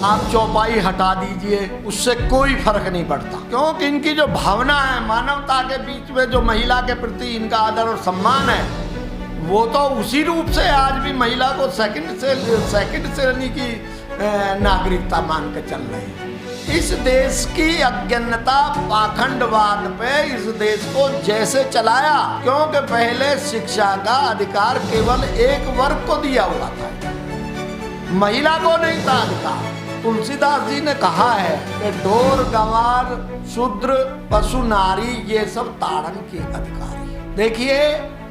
आप चौपाई हटा दीजिए, उससे कोई फर्क नहीं पड़ता, क्योंकि इनकी जो भावना है मानवता के बीच में, जो महिला के प्रति इनका आदर और सम्मान है, वो तो उसी रूप से आज भी महिला को सेकंड श्रेणी की नागरिकता मान के चल रहे हैं। इस देश की अज्ञानता पाखंडवाद पे इस देश को जैसे चलाया, क्योंकि पहले शिक्षा का अधिकार केवल एक वर्ग को दिया हुआ था, महिला को नहीं था अधिकार। तुलसीदास जी ने कहा है कि ढोर गंवार शूद्र पशु नारी ये सब ताड़न के अधिकारी। देखिए,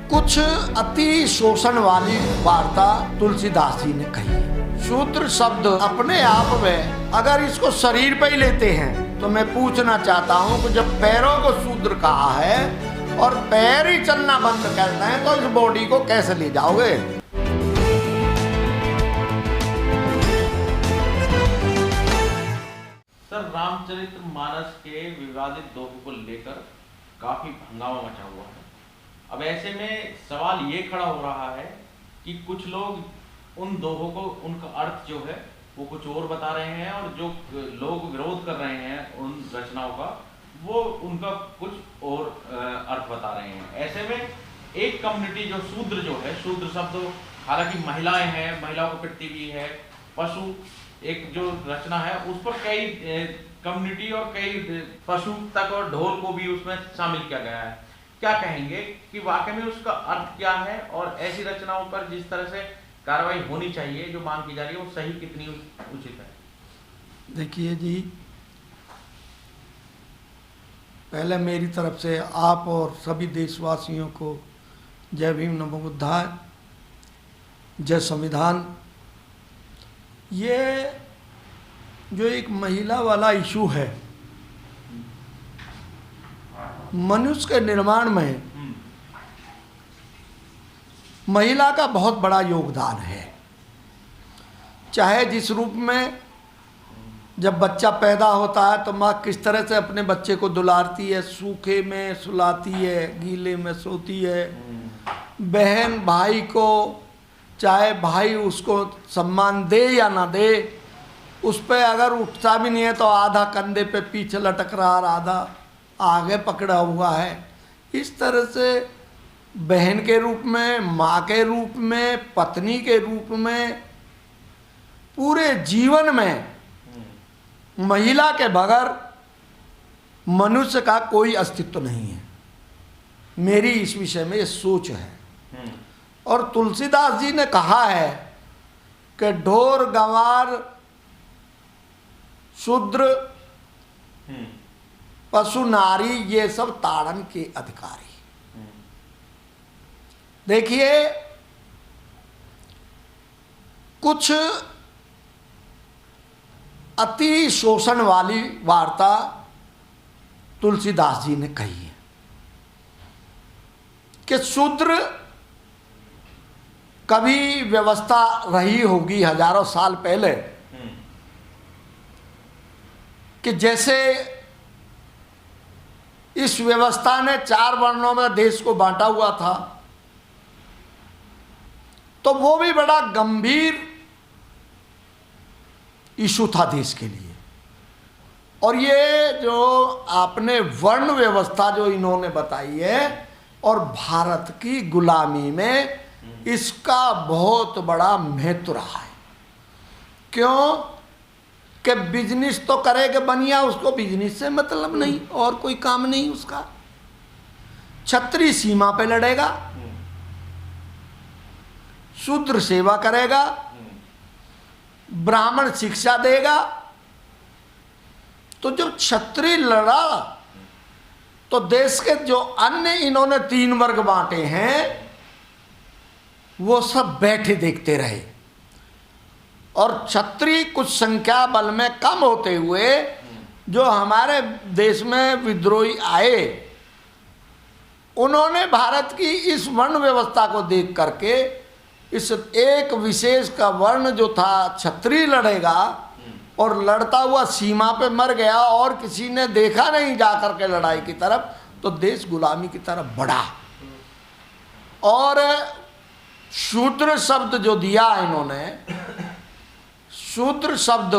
कुछ अति शोषण वाली वार्ता तुलसीदास जी ने कही है। शूद्र शब्द अपने आप में अगर इसको शरीर पे ही लेते हैं तो मैं पूछना चाहता हूं कि जब पैरों को शूद्र कहा है और पैर ही चलना बंद करते हैं तो इस बॉडी को कैसे ले जाओगे? सर, रामचरितमानस के विवादित दोहों को लेकर काफी हंगामा मचा हुआ है। अब ऐसे में सवाल ये खड़ा हो रहा है कि कुछ लोग उन दोहों को, उनका अर्थ जो है वो कुछ और बता रहे हैं, और जो लोग विरोध कर रहे हैं उन रचनाओं का, वो उनका कुछ और अर्थ बता रहे हैं। ऐसे में एक कम्युनिटी जो शूद्र जो है, शूद्र शब्द हालांकि महिलाएं हैं, महिलाओं को प्रति भी है, पशु एक जो रचना है उस पर कई कम्युनिटी और कई पशु तक और ढोल को भी उसमें शामिल किया गया है। क्या कहेंगे कि वाकई में उसका अर्थ क्या है, और ऐसी रचनाओं पर जिस तरह से कार्रवाई होनी चाहिए जो मांग की जा रही है वो सही कितनी उचित है? देखिए जी, पहले मेरी तरफ से आप और सभी देशवासियों को जय भीम, नमो बुद्धाय, जय संविधान। ये जो एक महिला वाला इशू है, मनुष्य के निर्माण में महिला का बहुत बड़ा योगदान है। चाहे जिस रूप में जब बच्चा पैदा होता है तो माँ किस तरह से अपने बच्चे को दुलारती है, सूखे में सुलाती है, गीले में सोती है। बहन भाई को, चाहे भाई उसको सम्मान दे या ना दे, उस पर अगर उठता भी नहीं है तो आधा कंधे पे पीछे लटक रहा और आधा आगे पकड़ा हुआ है। इस तरह से बहन के रूप में, माँ के रूप में, पत्नी के रूप में, पूरे जीवन में महिला के बगैर मनुष्य का कोई अस्तित्व नहीं है। मेरी इस विषय में ये सोच है। और तुलसीदास जी ने कहा है कि ढोर गंवार शूद्र पशु नारी ये सब ताड़न के अधिकारी। देखिए, कुछ अति शोषण वाली वार्ता तुलसीदास जी ने कही है कि शूद्र कभी व्यवस्था रही होगी हजारों साल पहले कि जैसे इस व्यवस्था ने 4 वर्णों में देश को बांटा हुआ था, तो वो भी बड़ा गंभीर इशू था देश के लिए। और ये जो आपने वर्ण व्यवस्था जो इन्होंने बताई है, और भारत की गुलामी में इसका बहुत बड़ा महत्व रहा है। क्यों कि बिजनेस तो करेगा बनिया, उसको बिजनेस से मतलब नहीं और कोई काम नहीं उसका। क्षत्रिय सीमा पे लड़ेगा, शूद्र सेवा करेगा, ब्राह्मण शिक्षा देगा। तो जब क्षत्रिय लड़ा तो देश के जो अन्य इन्होंने 3 वर्ग बांटे हैं वो सब बैठे देखते रहे। और क्षत्रिय कुछ संख्या बल में कम होते हुए जो हमारे देश में विद्रोही आए, उन्होंने भारत की इस वर्ण व्यवस्था को देख करके इस एक विशेष का वर्ण जो था क्षत्रिय लड़ेगा, और लड़ता हुआ सीमा पे मर गया और किसी ने देखा नहीं जाकर के लड़ाई की तरफ, तो देश गुलामी की तरफ बढ़ा। और शूद्र शब्द जो दिया इन्होंने, शूद्र शब्द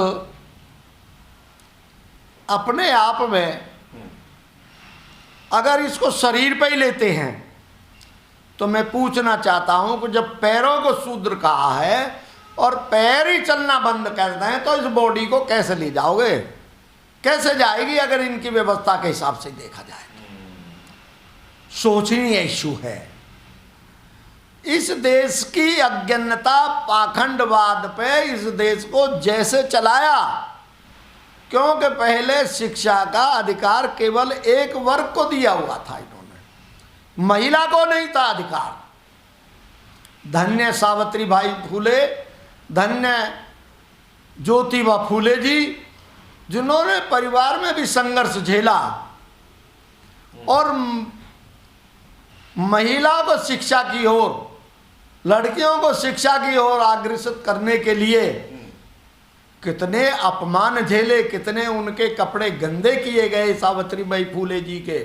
अपने आप में अगर इसको शरीर पे ही लेते हैं तो मैं पूछना चाहता हूं कि जब पैरों को शूद्र कहा है और पैर ही चलना बंद कर दें तो इस बॉडी को कैसे ले जाओगे, कैसे जाएगी अगर इनकी व्यवस्था के हिसाब से देखा जाए तो। सोचनीय इशू है। इस देश की अज्ञानता पाखंडवाद पे इस देश को जैसे चलाया, क्योंकि पहले शिक्षा का अधिकार केवल एक वर्ग को दिया हुआ था, इन्होंने महिला को नहीं था अधिकार। धन्य सावित्री बाई फूले, धन्य ज्योतिबा फूले जी, जिन्होंने परिवार में भी संघर्ष झेला और महिला को शिक्षा की ओर, लड़कियों को शिक्षा की ओर अग्रसर करने के लिए कितने अपमान झेले, कितने उनके कपड़े गंदे किए गए सावित्रीबाई फूले जी के,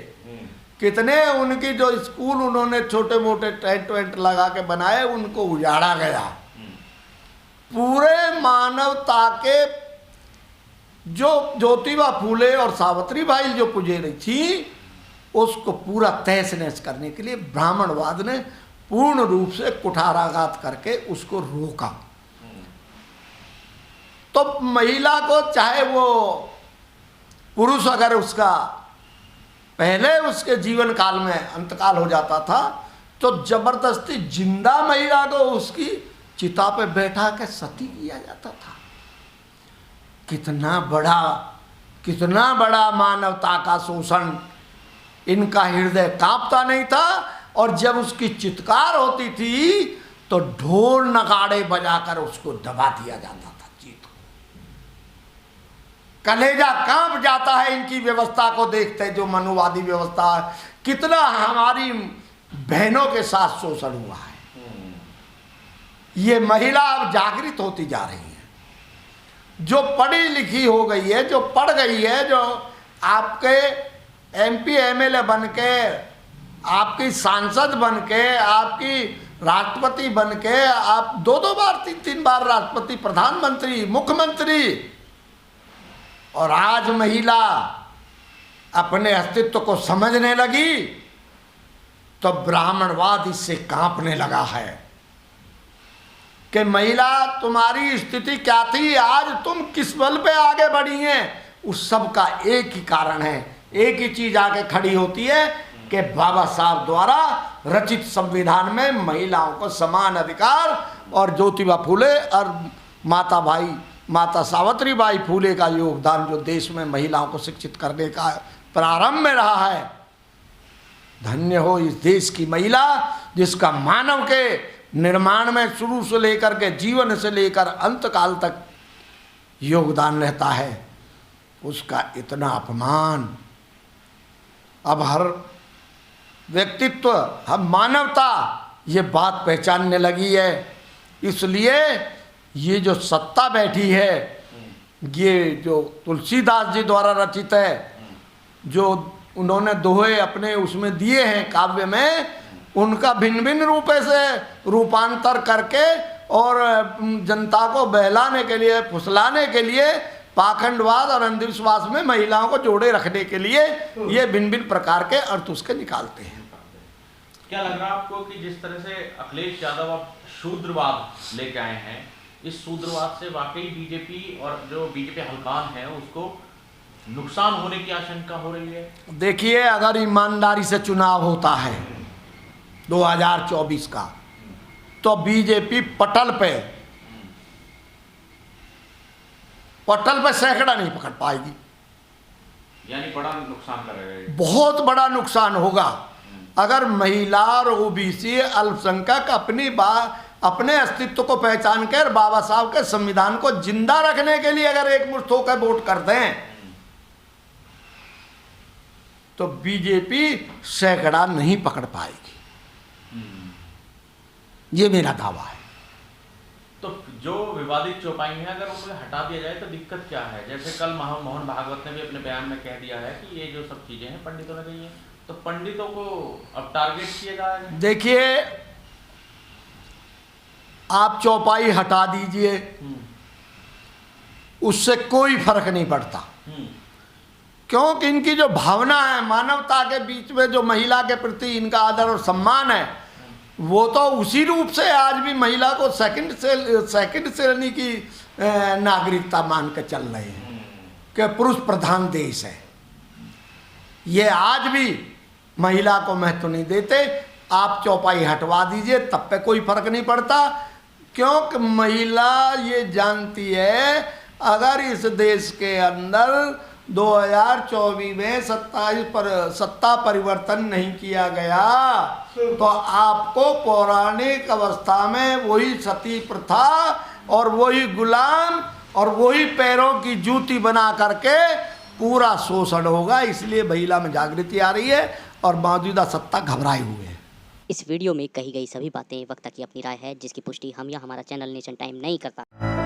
कितने उनकी जो स्कूल उन्होंने छोटे मोटे टेंट वेंट लगा के बनाए उनको उजाड़ा गया। पूरे मानवता के जो ज्योतिबा फूले और सावित्रीबाई जो पुजेरी थी उसको पूरा तहस नहस करने के लिए ब्राह्मणवाद ने पूर्ण रूप से कुठाराघात करके उसको रोका। तो महिला को चाहे वो पुरुष अगर उसका पहले उसके जीवन काल में अंतकाल हो जाता था तो जबरदस्ती जिंदा महिला को उसकी चिता पे बैठा के सती किया जाता था। कितना बड़ा मानवता का शोषण, इनका हृदय कांपता नहीं था। और जब उसकी चित्कार होती थी तो ढोल नगाड़े बजाकर उसको दबा दिया जाता था। जीत कलेजा कांप जाता है इनकी व्यवस्था को देखते, जो मनुवादी व्यवस्था है, कितना हमारी बहनों के साथ शोषण हुआ है। ये महिला अब जागृत होती जा रही है, जो पढ़ी लिखी हो गई है, जो पढ़ गई है, जो आपके MP MLA बन के, आपकी सांसद बन के, आपकी राष्ट्रपति बन के, आप 2-2 बार 3-3 बार राष्ट्रपति, प्रधानमंत्री, मुख्यमंत्री, और आज महिला अपने अस्तित्व को समझने लगी तो ब्राह्मणवाद इससे कांपने लगा है कि महिला तुम्हारी स्थिति क्या थी, आज तुम किस बल पे आगे बढ़ी हैं। उस सब का एक ही कारण है, एक ही चीज आके खड़ी होती है कि बाबा साहब द्वारा रचित संविधान में महिलाओं को समान अधिकार, और ज्योतिबा फूले और माता सावित्रीबाई फूले का योगदान जो देश में महिलाओं को शिक्षित करने का प्रारंभ में रहा है। धन्य हो इस देश की महिला जिसका मानव के निर्माण में शुरू से लेकर के जीवन से लेकर अंत काल तक योगदान रहता है। उसका इतना अपमान अब हर व्यक्तित्व, हम मानवता ये बात पहचानने लगी है। इसलिए ये जो सत्ता बैठी है, ये जो तुलसीदास जी द्वारा रचित है, जो उन्होंने दोहे अपने उसमें दिए हैं काव्य में, उनका भिन्न भिन्न रूप से रूपांतर करके और जनता को बहलाने के लिए, फुसलाने के लिए, पाखंडवाद और अंधविश्वास में महिलाओं को जोड़े रखने के लिए ये भिन्न भिन्न प्रकार के अर्थ उसके निकालते हैं। क्या लग रहा है आपको कि जिस तरह से अखिलेश यादव अब शूद्रवाद लेके आए हैं, इस शूद्रवाद से वाकई बीजेपी और जो बीजेपी हल्कान है उसको नुकसान होने की आशंका हो रही है? देखिए, अगर ईमानदारी से चुनाव होता है 2024 का, तो बीजेपी पटल पे सैकड़ा नहीं पकड़ पाएगी, यानी बड़ा नुकसान करेगा, बहुत बड़ा नुकसान होगा। अगर महिला और ओबीसी अल्पसंख्यक अपने अस्तित्व को पहचान कर बाबा साहब के संविधान को जिंदा रखने के लिए अगर एकमुश्त होकर वोट कर दें तो बीजेपी सैकड़ा नहीं पकड़ पाएगी, ये मेरा दावा है। तो जो विवादित चौपाई है अगर उसे हटा दिया जाए तो दिक्कत क्या है? जैसे कल मोहन भागवत ने भी अपने बयान में कह दिया है कि ये जो सब चीजें हैं पंडितों ने कही है, तो पंडितों को अब टारगेट किया जाएगा। देखिए, आप चौपाई हटा दीजिए, उससे कोई फर्क नहीं पड़ता। क्योंकि इनकी जो भावना है, मानवता के बीच में जो महिला के प्रति इनका आदर और सम्मान है, वो तो उसी रूप से आज भी महिला को सेकंड श्रेणी की नागरिकता मान के चल रहे हैं कि पुरुष प्रधान देश है। ये आज भी महिला को महत्व नहीं देते। आप चौपाई हटवा दीजिए, तब पे कोई फर्क नहीं पड़ता, क्योंकि महिला ये जानती है अगर इस देश के अंदर 2024 में 27 पर सत्ता परिवर्तन नहीं किया गया तो आपको पौराणिक अवस्था में वही सती प्रथा और वही गुलाम और वही पैरों की जूती बना करके पूरा शोषण होगा। इसलिए महिला में जागृति आ रही है और मौजूदा सत्ता घबराए हुए है। इस वीडियो में कही गई सभी बातें वक्ता की अपनी राय है, जिसकी पुष्टि हम या हमारा चैनल नेशन टाइम नहीं करता।